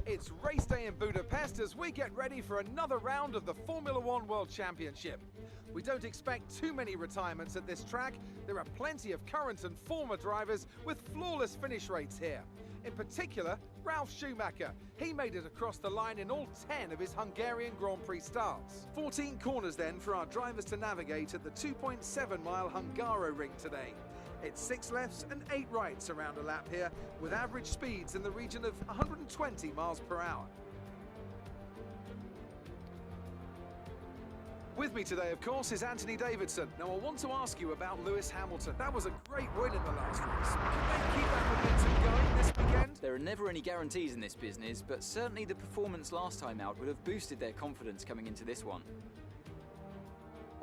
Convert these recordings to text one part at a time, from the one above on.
It's race day in Budapest as we get ready for another round of the Formula One World Championship. We don't expect too many retirements at this track. There are plenty of current and former drivers with flawless finish rates here. In particular, Ralf Schumacher. He made it across the line in all 10 of his Hungarian Grand Prix starts. 14 corners then for our drivers to navigate at the 2.7-mile Hungaro ring today. It's 6 lefts and 8 rights around a lap here, with average speeds in the region of 120 miles per hour. With me today, of course, is Anthony Davidson. Now, I want to ask you about Lewis Hamilton. That was a great win in the last race. Can they keep that momentum going this weekend? There are never any guarantees in this business, but certainly the performance last time out would have boosted their confidence coming into this one.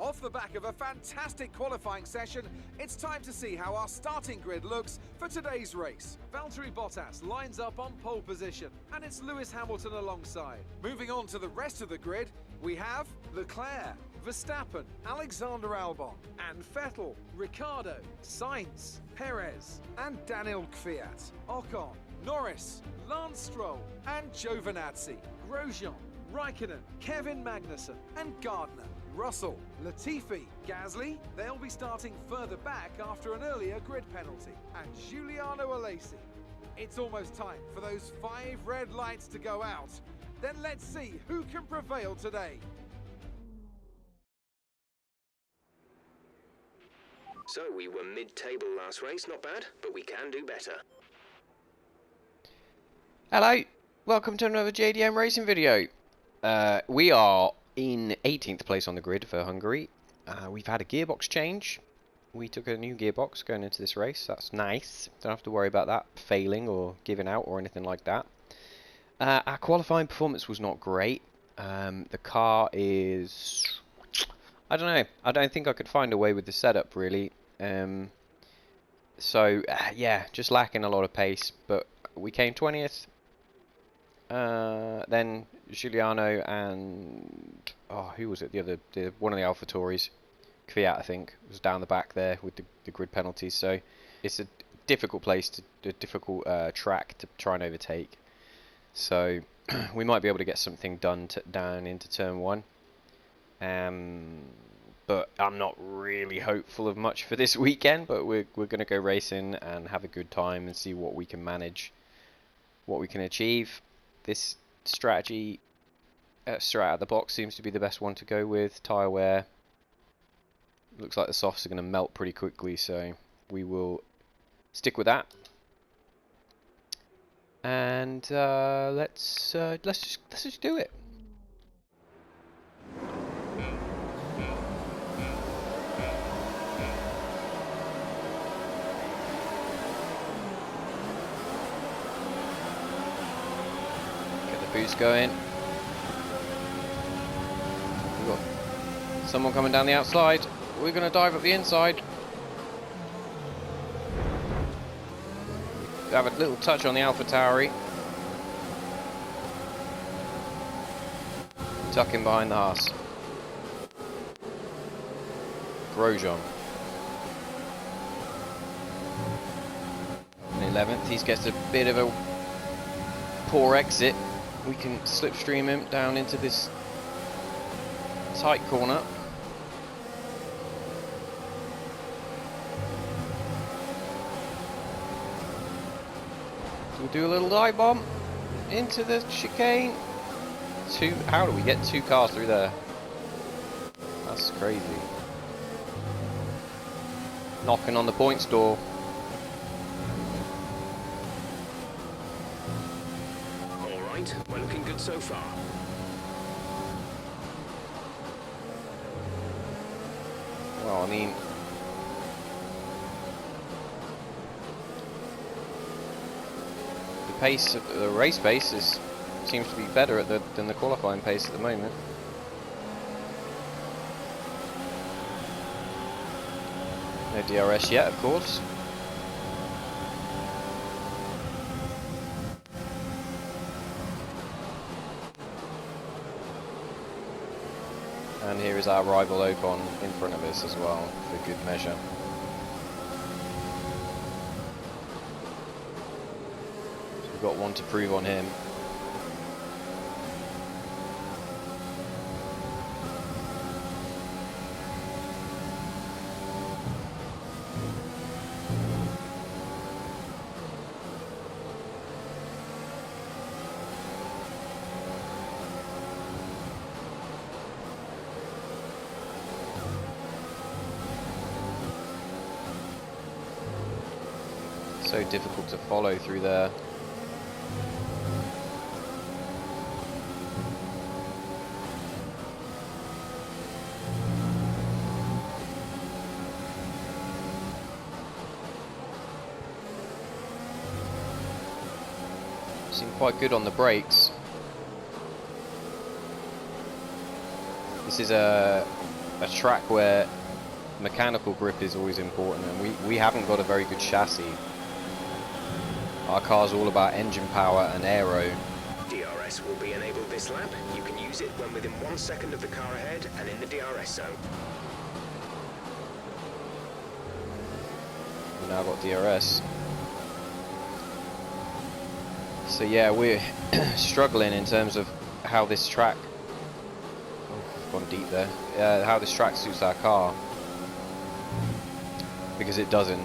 Off the back of a fantastic qualifying session, it's time to see how our starting grid looks for today's race. Valtteri Bottas lines up on pole position, and it's Lewis Hamilton alongside. Moving on to the rest of the grid, we have Leclerc, Verstappen, Alexander Albon, and Vettel, Ricciardo, Sainz, Perez, and Daniel Kvyat, Ocon, Norris, Lance Stroll, and Giovinazzi, Grosjean, Raikkonen, Kevin Magnussen, and Gardner. Russell, Latifi, Gasly, they'll be starting further back after an earlier grid penalty. And Giuliano Alesi. It's almost time for those 5 red lights to go out. Then let's see who can prevail today. So we were mid-table last race, not bad, but we can do better. Hello, welcome to another JDM racing video. We are in 18th place on the grid for Hungary. We've had a gearbox change. We took a new gearbox going into this race. That's nice. Don't have to worry about that failing or giving out or anything like that. Our qualifying performance was not great. The car is... I don't know. I don't think I could find a way with the setup really. Yeah, just lacking a lot of pace. But we came 20th. Then Giuliano and who was it? One of the AlphaTauris, Kvyat, I think, was down the back there with the grid penalties. So it's a difficult difficult track to try and overtake. So we might be able to get something done down into turn 1. But I'm not really hopeful of much for this weekend. But we're going to go racing and have a good time and see what we can manage, what we can achieve. This strategy straight out of the box seems to be the best one to go with. Tyre wear. Looks like the softs are going to melt pretty quickly, so we will stick with that. And let's just do it. Boost going. We've got someone coming down the outside. We're going to dive up the inside. Have a little touch on the AlphaTauri. Tuck in behind the Haas. Grosjean. In 11th, he gets a bit of a poor exit. We can slipstream him down into this tight corner. So we'll do a little dive bomb into the chicane. How do we get 2 cars through there? That's crazy. Knocking on the points door. We're looking good so far. Well, I mean, the pace of the race pace seems to be better than the qualifying pace at the moment. No DRS yet, of course. And here is our rival Ocon in front of us as well, for good measure. So we've got one to prove on him. So difficult to follow through there. Seem quite good on the brakes. This is a track where mechanical grip is always important, and we haven't got a very good chassis. Our car's all about engine power and aero. DRS will be enabled this lap. You can use it when within 1 second of the car ahead and in the DRS zone. We've now got DRS. So yeah, we're struggling in terms of how this track, gone deep there, how this track suits our car, because it doesn't.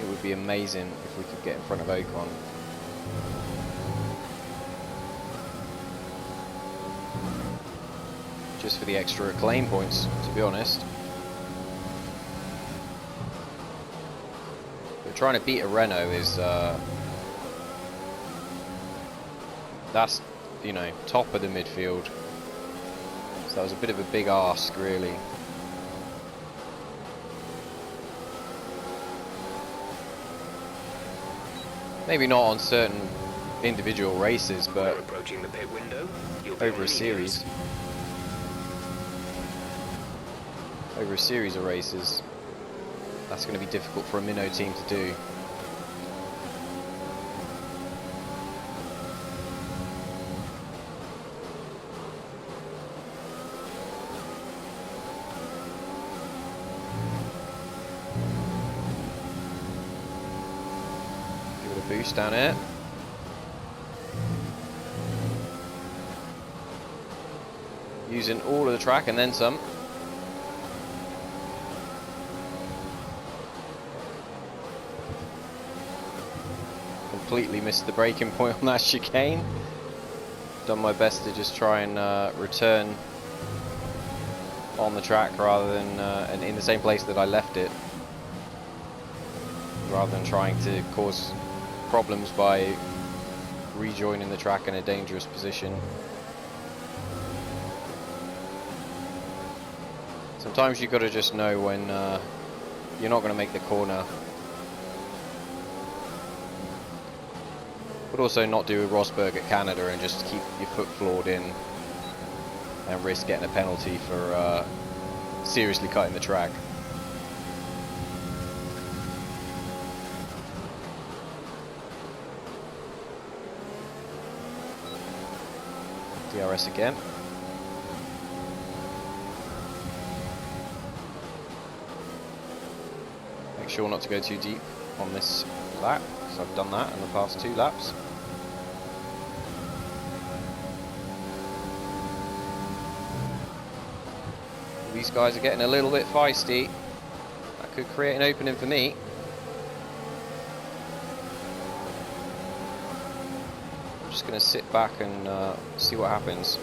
It would be amazing if we could get in front of Ocon. Just for the extra acclaim points, to be honest. But trying to beat a Renault is, that's, you know, top of the midfield. So that was a bit of a big ask, really. Maybe not on certain individual races, but We're approaching the pit window. over a series. Over a series of races, that's going to be difficult for a Minnow team to do. Give it a boost down here. Using all of the track and then some. Completely missed the braking point on that chicane. Done my best to just try and return on the track rather than and in the same place that I left it, rather than trying to cause problems by rejoining the track in a dangerous position. Sometimes you've got to just know when you're not going to make the corner. But also not do a Rosberg at Canada and just keep your foot floored in and risk getting a penalty for seriously cutting the track. DRS again. Make sure not to go too deep on this lap, because I've done that in the past 2 laps. These guys are getting a little bit feisty. That could create an opening for me. I'm just going to sit back and see what happens.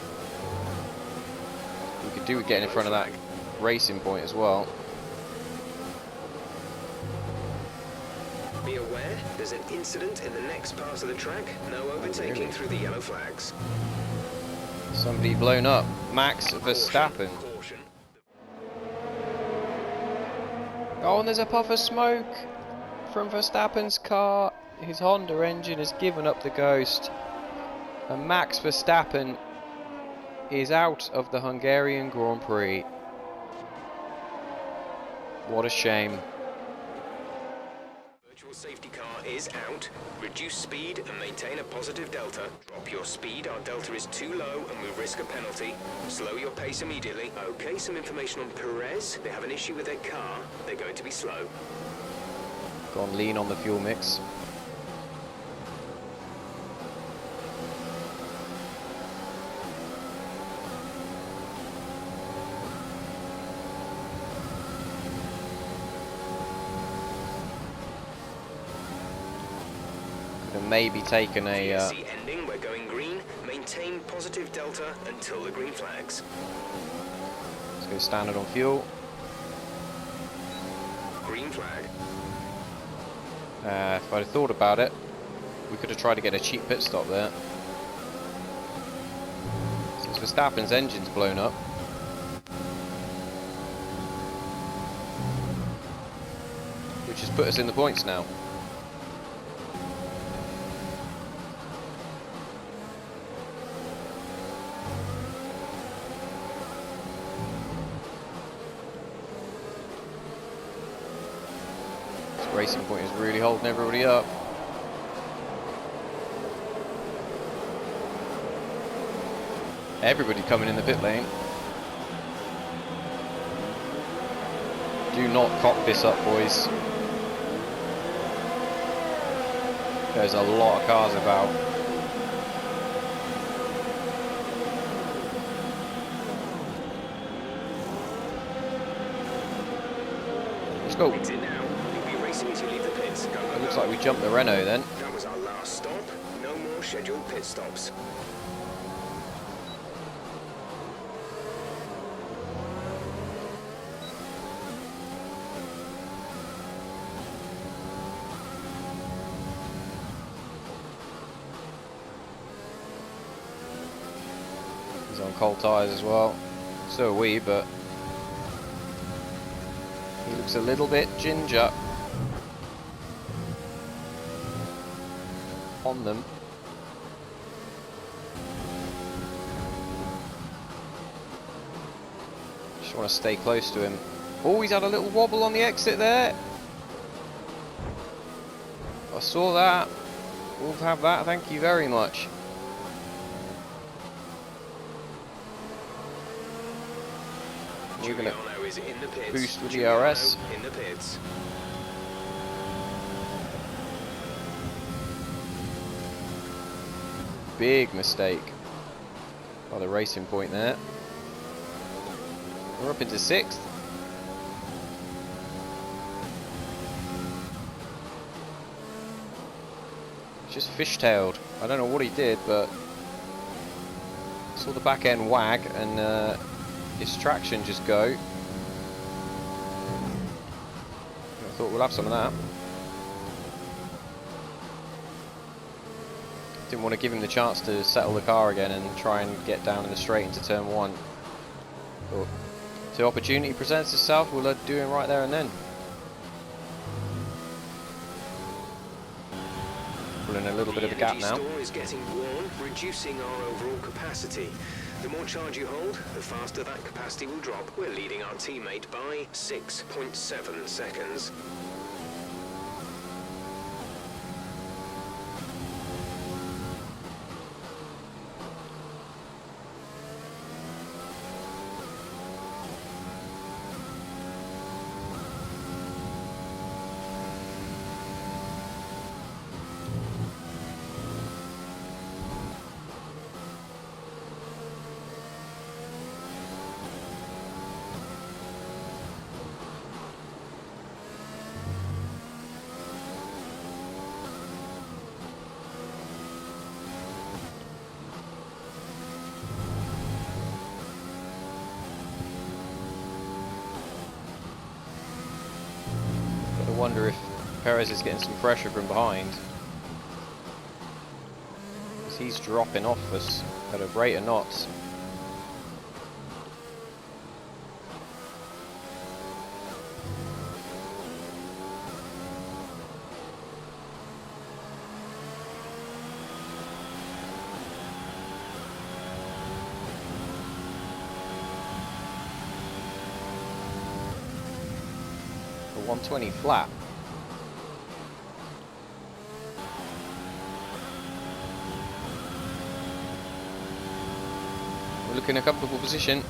We could do with getting in front of that racing point as well. Be aware, there's an incident in the next part of the track. No overtaking really? through the yellow flags. Somebody blown up. Max Verstappen. Caution. Oh, and there's a puff of smoke from Verstappen's car. His Honda engine has given up the ghost. And Max Verstappen is out of the Hungarian Grand Prix. What a shame. Virtual safety car is out. Reduce speed and maintain a positive delta. Drop your speed, our delta is too low and we risk a penalty. Slow your pace immediately. Okay, some information on Perez. They have an issue with their car. They're going to be slow. Gone lean on the fuel mix. maybe taken a... VSC ending, we're going green. Maintain positive delta until the green flags. Let's go standard on fuel. Green flag. If I'd have thought about it, we could have tried to get a cheap pit stop there. Since Verstappen's engine's blown up. Which has put us in the points now. This Racing Point is really holding everybody up. Everybody coming in the pit lane. Do not cock this up, boys. There's a lot of cars about. Let's go. Exit now. You'll be racing as you leave the pits. Go, It go, looks go. like we jumped the Renault then. That was our last stop. No more scheduled pit stops. He's on cold tyres as well. So are we, but he looks a little bit ginger on them. Just want to stay close to him. Oh, he's had a little wobble on the exit there. I saw that. We'll have that, thank you very much. We're going to Giuliano is in the pits. boost with Giuliano DRS. in the pits. Big mistake by the Racing Point there. We're up into 6th. Just fishtailed. I don't know what he did, but saw the back end wag and his traction just go. I thought we'll have some of that. Didn't want to give him the chance to settle the car again and try and get down in the straight into turn 1. But if the opportunity presents itself, we'll do it right there and then. Pulling a little bit of a gap now. The energy store is getting worn, reducing our overall capacity. The more charge you hold, the faster that capacity will drop. We're leading our teammate by 6.7 seconds. I wonder if Perez is getting some pressure from behind. Because he's dropping off us at a rate of knots. For 120 flat. We're looking in a comfortable position.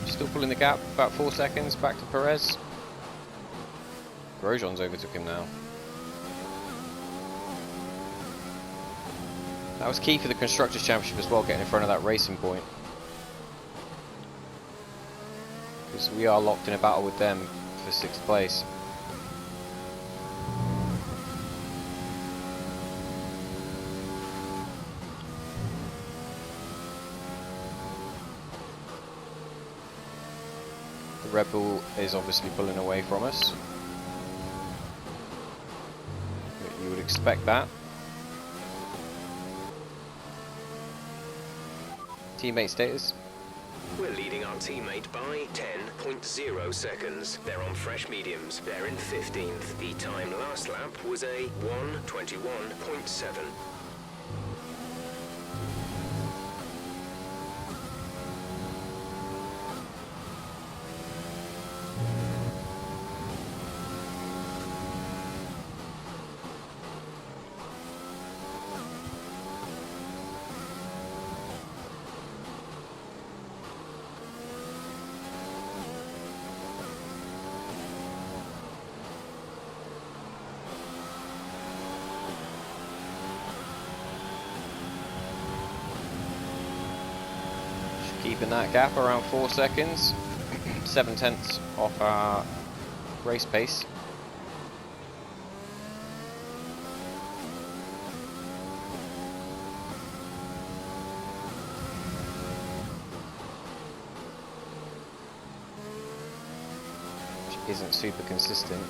Still pulling the gap, about 4 seconds, back to Perez. Grosjean's overtook him now. That was key for the Constructors' Championship as well, getting in front of that Racing Point. Because we are locked in a battle with them for 6th place. Red Bull is obviously pulling away from us. You would expect that. Teammate status. We're leading our teammate by 10.0 seconds. They're on fresh mediums. They're in 15th. The time last lap was a 1:21.7. Keeping that gap around 4 seconds, 7/10 off our race pace. Which isn't super consistent,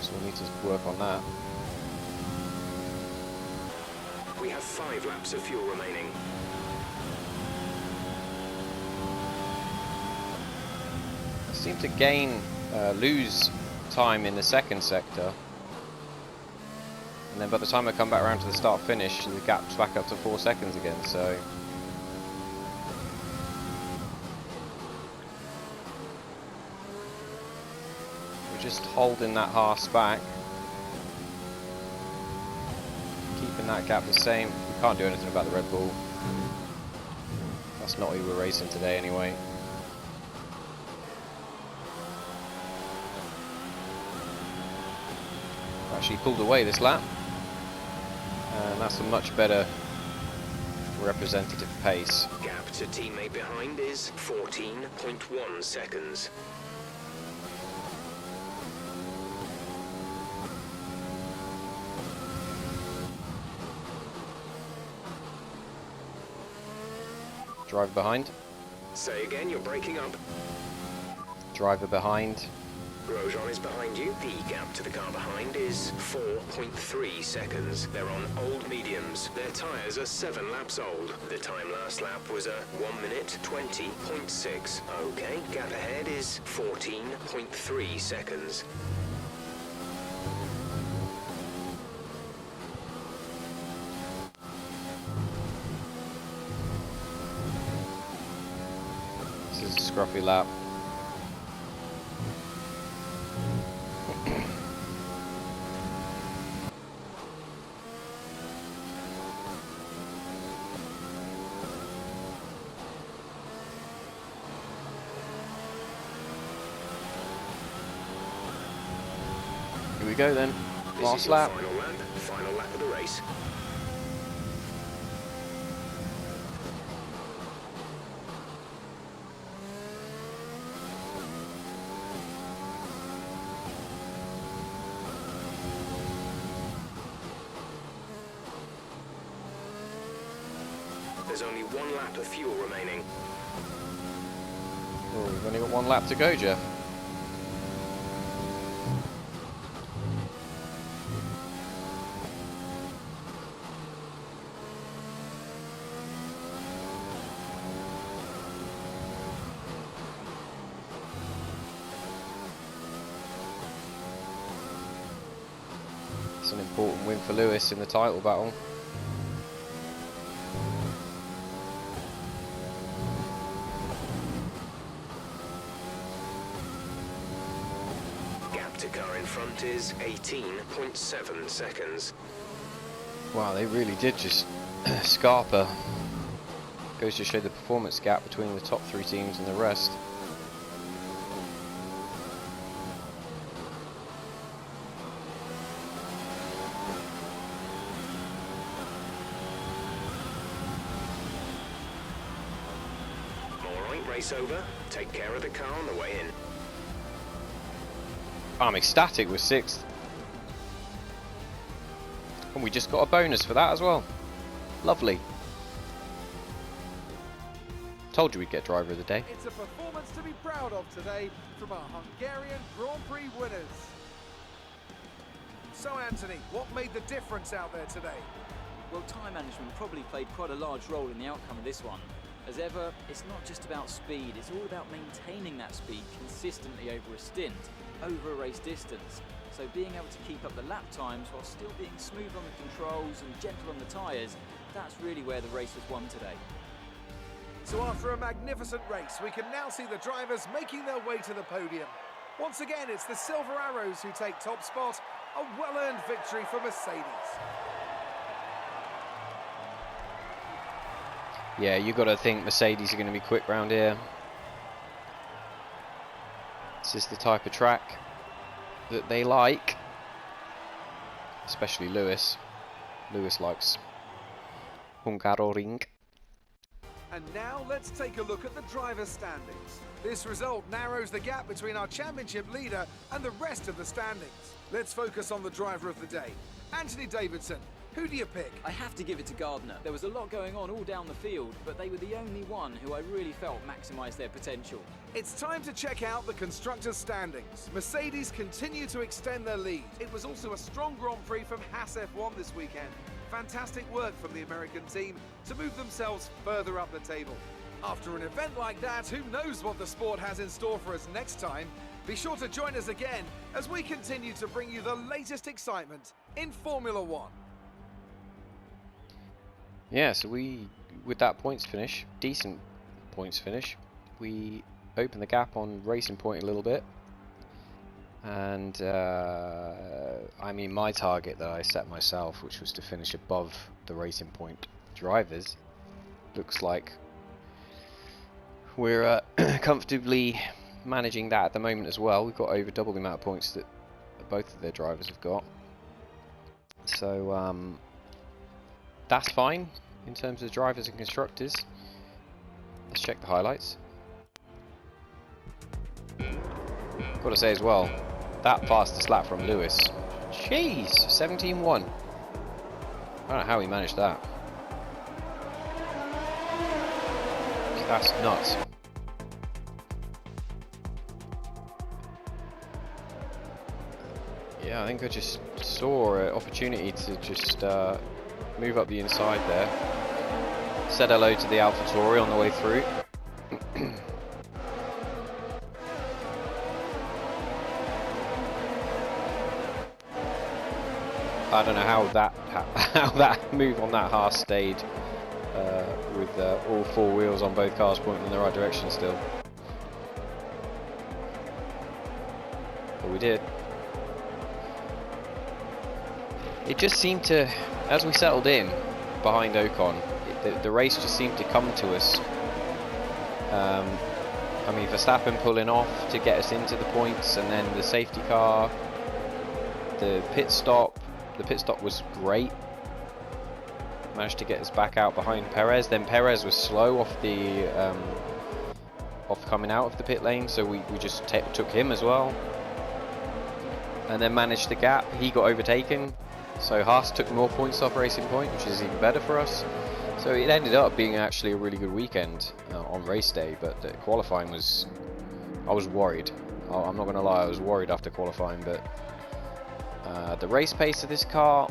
so we need to work on that. We have 5 laps of fuel remaining. Seem to lose time in the second sector, and then by the time I come back around to the start finish, the gap's back up to 4 seconds again. So we're just holding that Haas back, keeping that gap the same. We can't do anything about the Red Bull. That's not who we're racing today anyway. Actually pulled away this lap, and that's a much better representative pace. Gap to teammate behind is 14.1 seconds. Driver behind. Say again, you're breaking up. Driver behind. Grosjean is behind you. The gap to the car behind is 4.3 seconds. They're on old mediums. Their tyres are 7 laps old. The time last lap was a 1:20.6. Okay, gap ahead is 14.3 seconds. This is a scruffy lap. Here we go then. Last lap. Final lap of the race. There's only 1 lap of fuel remaining. Oh, we've only got 1 lap to go, Jeff. It's an important win for Lewis in the title battle. Gap to car in front is 18.7 seconds. Wow, they really did just scarper. Goes to show the performance gap between the top 3 teams and the rest. Alright, race over. Take care of the car on the way in. I'm ecstatic with 6th. And we just got a bonus for that as well. Lovely. Told you we'd get driver of the day. It's a performance to be proud of today from our Hungarian Grand Prix winners. So Anthony, what made the difference out there today? Well, time management probably played quite a large role in the outcome of this one. As ever, it's not just about speed, it's all about maintaining that speed consistently over a stint, over a race distance. So being able to keep up the lap times while still being smooth on the controls and gentle on the tyres, that's really where the race was won today. So after a magnificent race, we can now see the drivers making their way to the podium. Once again, it's the Silver Arrows who take top spot, a well-earned victory for Mercedes. Yeah, you got to think Mercedes are going to be quick round here. This is the type of track that they like, especially Lewis. Lewis likes Hungaroring. And now let's take a look at the driver's standings. This result narrows the gap between our championship leader and the rest of the standings. Let's focus on the driver of the day. Anthony Davidson, who do you pick? I have to give it to Gardner. There was a lot going on all down the field, but they were the only one who I really felt maximised their potential. It's time to check out the constructors' standings. Mercedes continue to extend their lead. It was also a strong Grand Prix from Haas F1 this weekend. Fantastic work from the American team to move themselves further up the table. After an event like that, who knows what the sport has in store for us next time? Be sure to join us again as we continue to bring you the latest excitement in Formula One. Yeah, so with that points finish, decent points finish, we open the gap on Racing Point a little bit. And I mean, my target that I set myself, which was to finish above the Racing Point drivers, looks like we're comfortably managing that at the moment as well. We've got over double the amount of points that both of their drivers have got, so that's fine in terms of drivers and constructors. Let's check the highlights. Got to say as well, that fastest lap from Lewis, jeez, 17.1. I don't know how he managed that. That's nuts. Yeah, I think I just saw an opportunity to just move up the inside there. Said hello to the AlphaTauri on the way through. I don't know how that move on that Haas stayed with all four wheels on both cars pointing in the right direction still. But we did. It just seemed to, as we settled in behind Ocon, the race just seemed to come to us. I mean, Verstappen pulling off to get us into the points, and then the safety car, the pit stop. The pit stop was great. Managed to get us back out behind Perez. Then Perez was slow off the off coming out of the pit lane, so we just took him as well. And then managed the gap. He got overtaken, so Haas took more points off Racing Point, which is even better for us. So it ended up being actually a really good weekend on race day. But the qualifying was, I was worried. I'm not going to lie, I was worried after qualifying, but the race pace of this car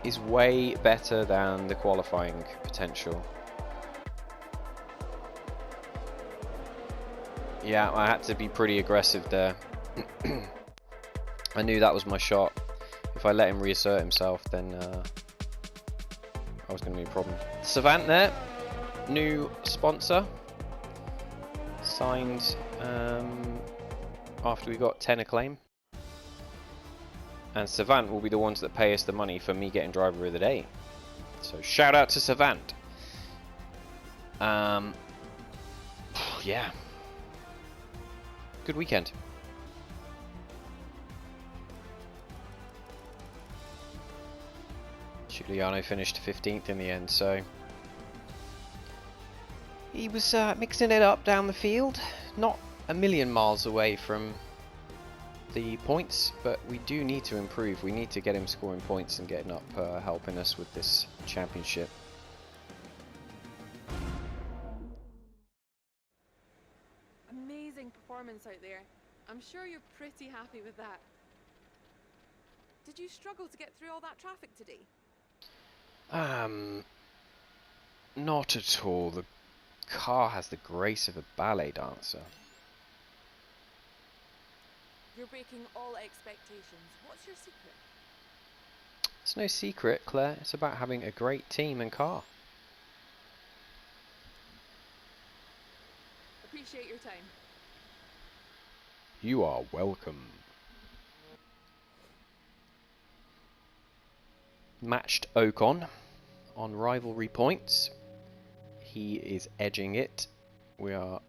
is way better than the qualifying potential. Yeah, I had to be pretty aggressive there. I knew that was my shot. If I let him reassert himself, then I was going to be a problem. Savant there, new sponsor, signed after we got 10 acclaim. And Savant will be the ones that pay us the money for me getting driver of the day. So shout out to Savant. Yeah. Good weekend. Giuliano finished 15th in the end, so he was mixing it up down the field. Not a million miles away from the points, but we do need to improve. We need to get him scoring points and getting up, helping us with this championship. out there. I'm sure you're pretty happy with that. Did you struggle to get through all that traffic today? Not at all. The car has the grace of a ballet dancer. You're breaking all expectations. What's your secret? It's no secret, Claire. It's about having a great team and car. Appreciate your time. You are welcome. Matched Ocon on rivalry points. He is edging it. We are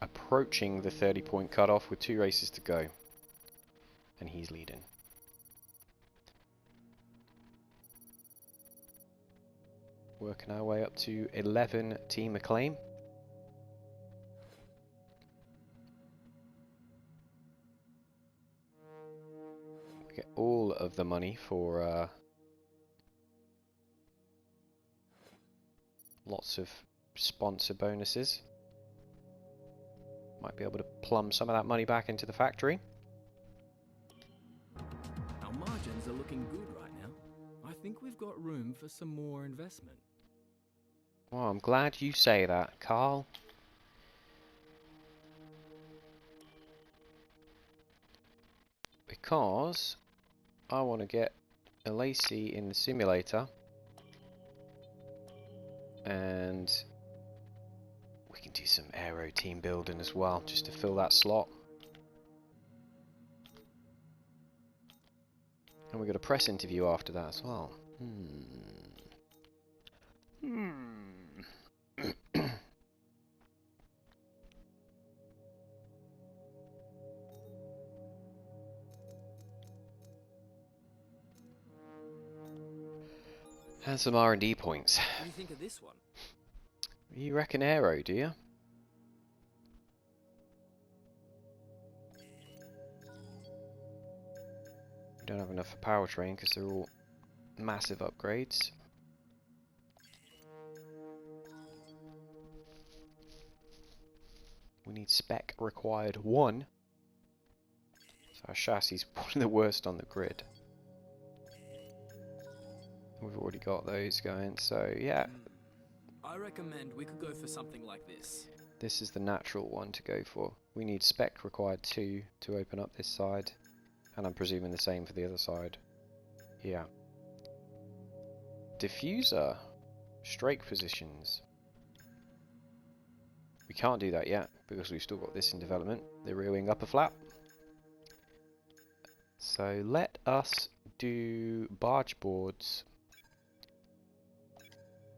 approaching the 30-point cutoff with 2 races to go. And he's leading. Working our way up to 11 team acclaim. We get all of the money for lots of sponsor bonuses. Might be able to plumb some of that money back into the factory. Our margins are looking good right now. I think we've got room for some more investment. Well, I'm glad you say that, Carl. Because I want to get a Lacey in the simulator. And we can do some aero team building as well, just to fill that slot. And we got a press interview after that as well. And some R&D points. What do you think of this one? You reckon aero, do you? We don't have enough for powertrain because they're all massive upgrades. We need spec required 1. So our chassis is one of the worst on the grid. We've already got those going, so yeah. I recommend we could go for something like this. This is the natural one to go for. We need spec required 2 to open up this side. And I'm presuming the same for the other side. Yeah. Diffuser. Strake positions. We can't do that yet because we've still got this in development. The rear wing upper flap. So let us do barge boards.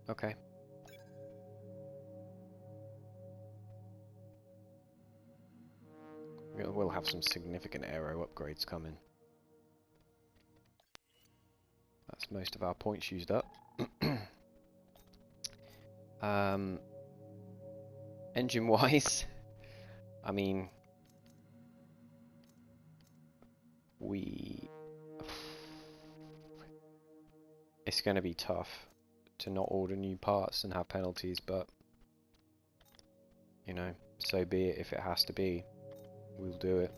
Okay. We'll have some significant aero upgrades coming. That's most of our points used up. Engine wise, I mean, it's going to be tough to not order new parts and have penalties, but you know, so be it. If it has to be, we'll do it.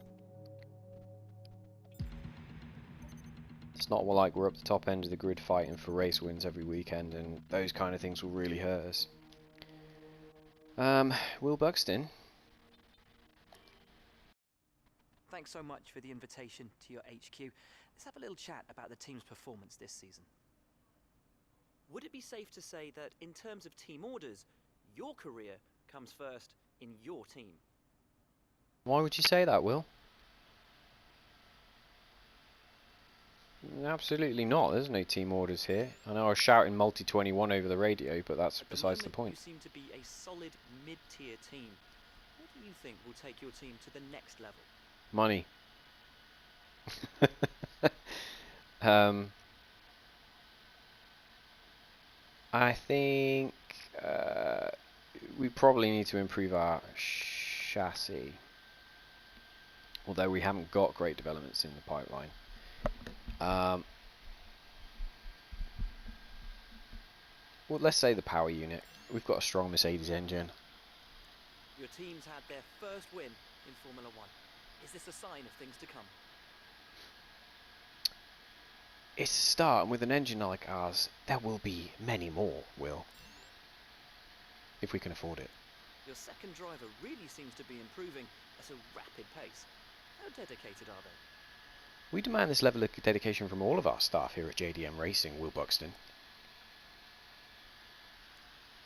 It's not like we're up the top end of the grid fighting for race wins every weekend, and those kind of things will really hurt us. Will Buxton. Thanks so much for the invitation to your HQ. Let's have a little chat about the team's performance this season. Would it be safe to say that in terms of team orders, your career comes first in your team? Why would you say that, Will? Absolutely not. There's no team orders here. I know I was shouting multi-21 over the radio, but that's besides the point. You seem to be a solid mid-tier team. What do you think will take your team to the next level? Money. I think we probably need to improve our chassis. Although we haven't got great developments in the pipeline. Well, let's say the power unit. We've got a strong Mercedes engine. Your team's had their first win in Formula 1. Is this a sign of things to come? It's a start, and with an engine like ours, there will be many more, Will. If we can afford it. Your second driver really seems to be improving at a rapid pace. How dedicated are they? We demand this level of dedication from all of our staff here at JDM Racing, Will Buxton.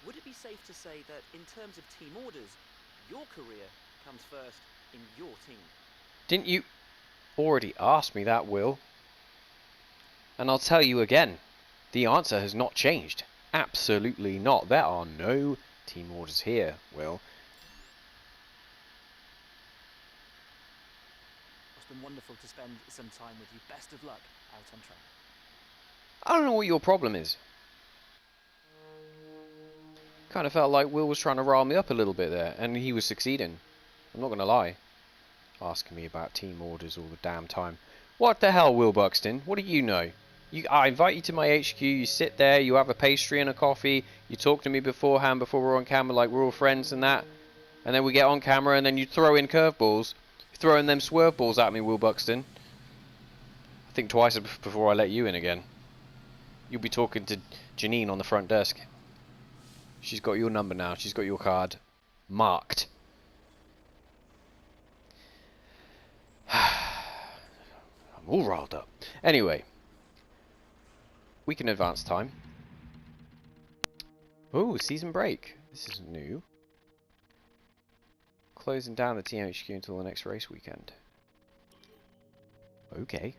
Would it be safe to say that in terms of team orders, your career comes first in your team? Didn't you already ask me that, Will? And I'll tell you again, the answer has not changed. Absolutely not. There are no team orders here, Will. It's been wonderful to spend some time with you. Best of luck out on track. I don't know what your problem is. Kind of felt like Will was trying to rile me up a little bit there, and he was succeeding. I'm not going to lie. Asking me about team orders all the damn time. What the hell, Will Buxton? What do you know? I invite you to my HQ, you sit there, you have a pastry and a coffee, you talk to me beforehand before we're on camera like we're all friends and that, and then we get on camera and then you throw in curveballs. You're throwing them swerve balls at me, Will Buxton. I think twice before I let you in again. You'll be talking to Janine on the front desk. She's got your number now, she's got your card marked. I'm all riled up. Anyway. We can advance time. Oh, season break. This is new. Closing down the THQ until the next race weekend. Okay.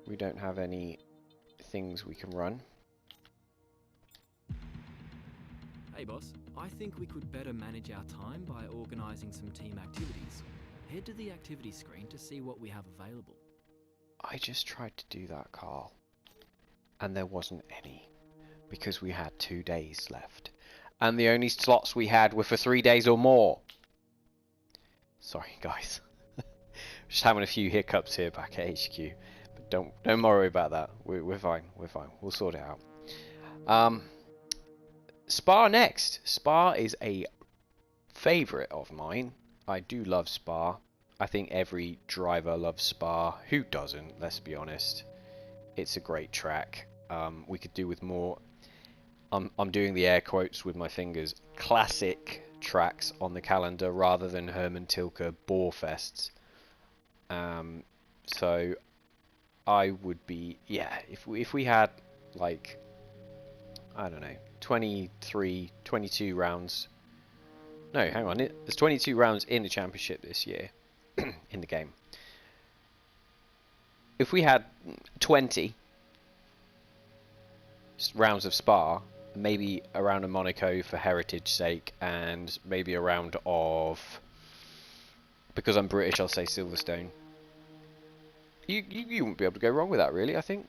We don't have any things we can run. Hey boss, I think we could better manage our time by organising some team activities. Head to the activity screen to see what we have available. I just tried to do that, Carl. And there wasn't any. Because we had 2 days left. And the only slots we had were for 3 days or more. Sorry, guys. Just having a few hiccups here back at HQ. But don't worry about that. We're fine. We're fine. We'll sort it out. Spa next. Spa is a favourite of mine. I do love Spa. I think every driver loves Spa. Who doesn't? Let's be honest. It's a great track. We could do with more. I'm doing the air quotes with my fingers. Classic tracks on the calendar rather than Herman Tilke bore fests. So I would be, yeah. If we had like, I don't know, 22 rounds. No, hang on. There's 22 rounds in the championship this year, in the game. If we had 20 rounds of Spa, maybe a round of Monaco for heritage sake, and maybe a round of, because I'm British, I'll say Silverstone. You wouldn't be able to go wrong with that, really. I think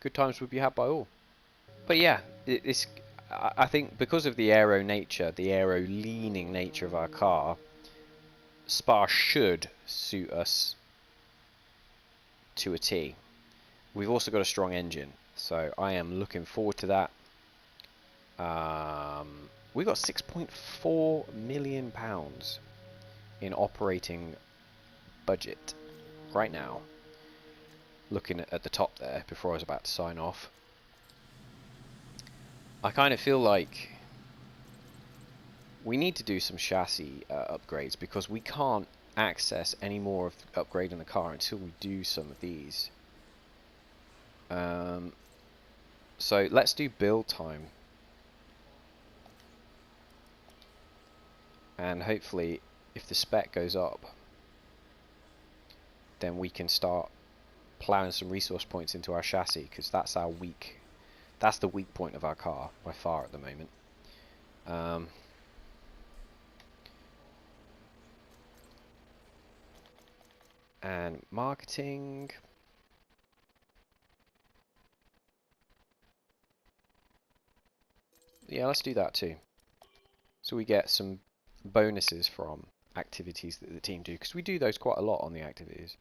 good times would be had by all. But yeah, I think because of the aero nature, the aero leaning nature of our car, Spa should suit us to a T. We've also got a strong engine, so I am looking forward to that. We've got £6.4 million in operating budget right now. Looking at the top there before I was about to sign off. I kind of feel like we need to do some chassis upgrades because we can't access any more of upgrading the car until we do some of these. So let's do build time. And hopefully if the spec goes up, then we can start plowing some resource points into our chassis, because that's our weak. That's the weak point of our car by far at the moment. And marketing. Yeah, let's do that too. So we get some bonuses from activities that the team do, because we do those quite a lot on the activities.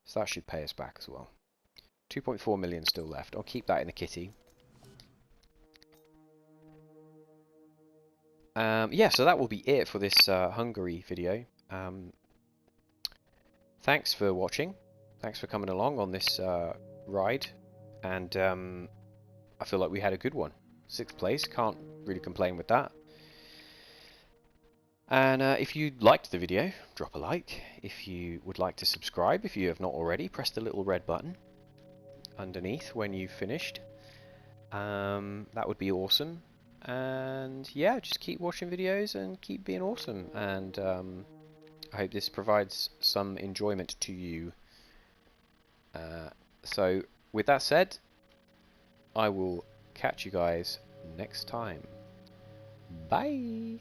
So that should pay us back as well. 2.4 million still left. I'll keep that in the kitty. Yeah, so that will be it for this Hungary video. Thanks for watching. Thanks for coming along on this ride. And I feel like we had a good one. 6th place, can't really complain with that. And if you liked the video, drop a like. If you would like to subscribe, if you have not already, press the little red button underneath when you've finished. That would be awesome. And yeah, just keep watching videos and keep being awesome. And I hope this provides some enjoyment to you. So with that said, I will catch you guys next time. Bye!